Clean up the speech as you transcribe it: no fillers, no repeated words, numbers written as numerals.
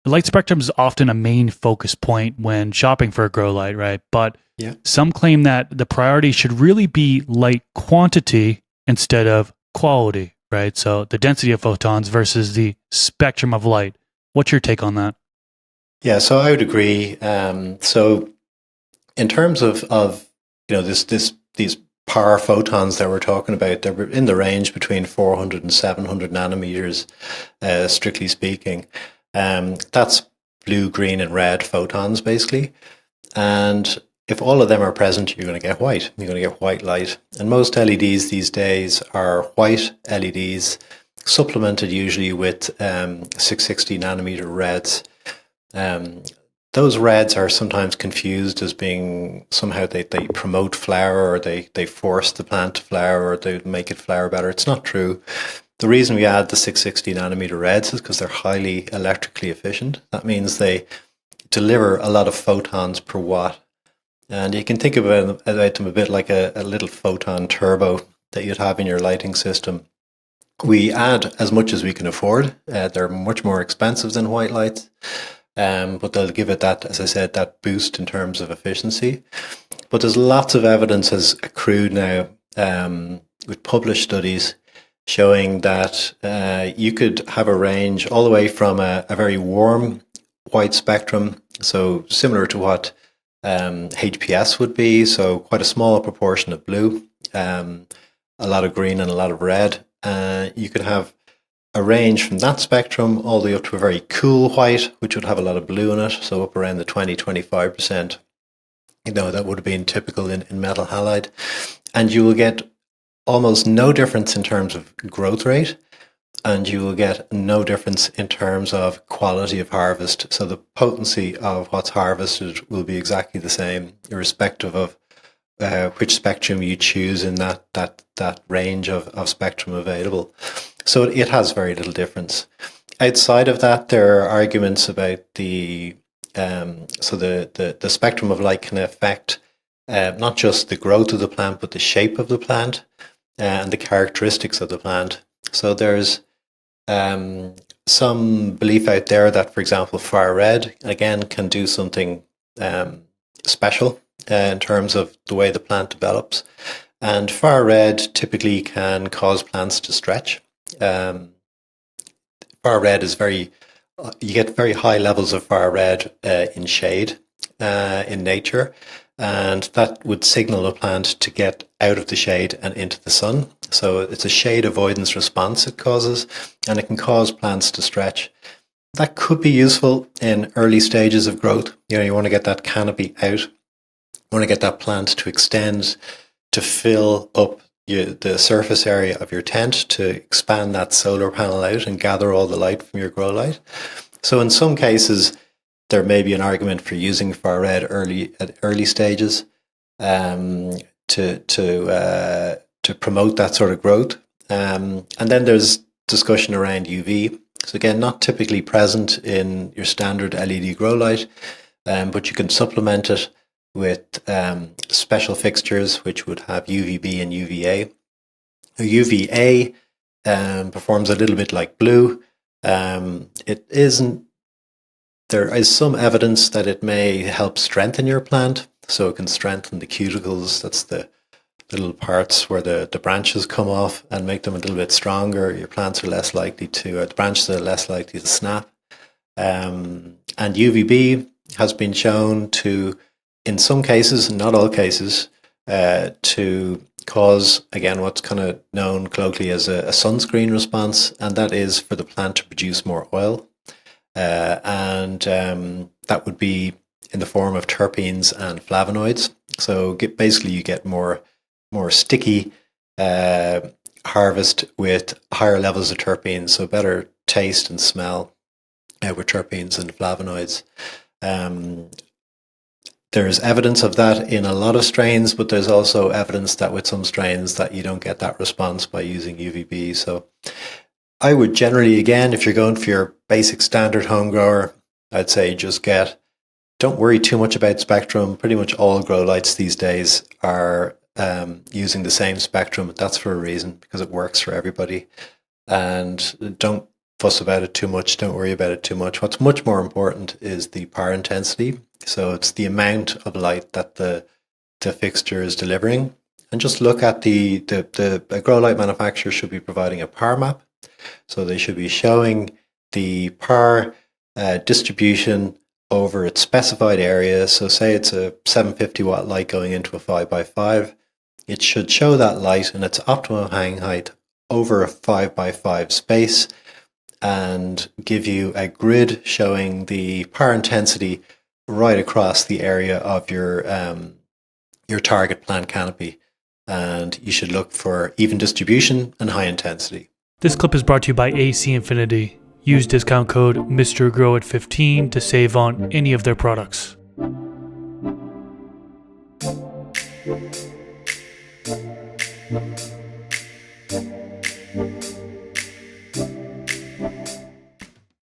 light spectrum is often a main focus point when shopping for a grow light, right? But Yeah. some claim that the priority should really be light quantity instead of quality, right? So the density of photons versus the spectrum of light. What's your take on that? Yeah, so I would agree. So in terms of these power photons that we're talking about, they're in the range between 400 and 700 nanometers, strictly speaking. That's blue, green, and red photons, basically. And if all of them are present, you're going to get white. You're going to get white light. And most LEDs these days are white LEDs, supplemented usually with 660 nanometer reds. Um, those reds are sometimes confused as being somehow they promote flower, or they force the plant to flower, or they make it flower better. It's not true. The reason we add the 660 nanometer reds is because they're highly electrically efficient. That means they deliver a lot of photons per watt. And you can think about them a bit like a little photon turbo that you'd have in your lighting system. We add as much as we can afford. They're much more expensive than white lights, but they'll give it that, as I said, that boost in terms of efficiency. But there's lots of evidence has accrued now with published studies showing that you could have a range all the way from a very warm white spectrum, so similar to what HPS would be, so quite a small proportion of blue, a lot of green and a lot of red. You could have a range from that spectrum all the way up to a very cool white, which would have a lot of blue in it, so up around the 20-25%. That would have been typical in metal halide. And you will get almost no difference in terms of growth rate, and you will get no difference in terms of quality of harvest. So the potency of what's harvested will be exactly the same, irrespective of which spectrum you choose in that range of spectrum available. So it has very little difference. Outside of that, there are arguments about the spectrum of light can affect not just the growth of the plant, but the shape of the plant and the characteristics of the plant. So there's some belief out there that, for example, far red again can do something special in terms of the way the plant develops. And far red typically can cause plants to stretch. Far red is you get very high levels of far red in shade in nature, and that would signal a plant to get out of the shade and into the sun. So it's a shade avoidance response it causes, and it can cause plants to stretch. That could be useful in early stages of growth. You want to get that canopy out. You want to get that plant to extend, to fill up the surface area of your tent, to expand that solar panel out and gather all the light from your grow light. So in some cases, there may be an argument for using far red at early stages to promote that sort of growth. And then there's discussion around UV. So again, not typically present in your standard LED grow light, but you can supplement it with special fixtures which would have UVB and UVA. UVA performs a little bit like blue. It isn't. There is some evidence that it may help strengthen your plant, so it can strengthen the cuticles. That's the little parts where the branches come off, and make them a little bit stronger. Your plants are less likely to, or the branches are less likely to snap. And UVB has been shown to, in some cases, not all cases, to cause, again, what's kind of known colloquially as a sunscreen response, and that is for the plant to produce more oil. And that would be in the form of terpenes and flavonoids. So basically you get more sticky harvest with higher levels of terpenes, so better taste and smell with terpenes and flavonoids. There's evidence of that in a lot of strains, but there's also evidence that with some strains that you don't get that response by using UVB. So I would generally, again, if you're going for your basic standard home grower, I'd say don't worry too much about spectrum. Pretty much all grow lights these days are using the same spectrum. That's for a reason, because it works for everybody. And don't fuss about it too much, don't worry about it too much. What's much more important is the power intensity. So it's the amount of light that the fixture is delivering. And just look at a grow light manufacturer should be providing a power map. So they should be showing the power distribution over its specified area. So say it's a 750 watt light going into a 5x5. It should show that light in its optimum hang height over a 5x5 space and give you a grid showing the power intensity right across the area of your target plant canopy. And you should look for even distribution and high intensity. This clip is brought to you by AC Infinity. Use discount code MrGrowIt15 to save on any of their products.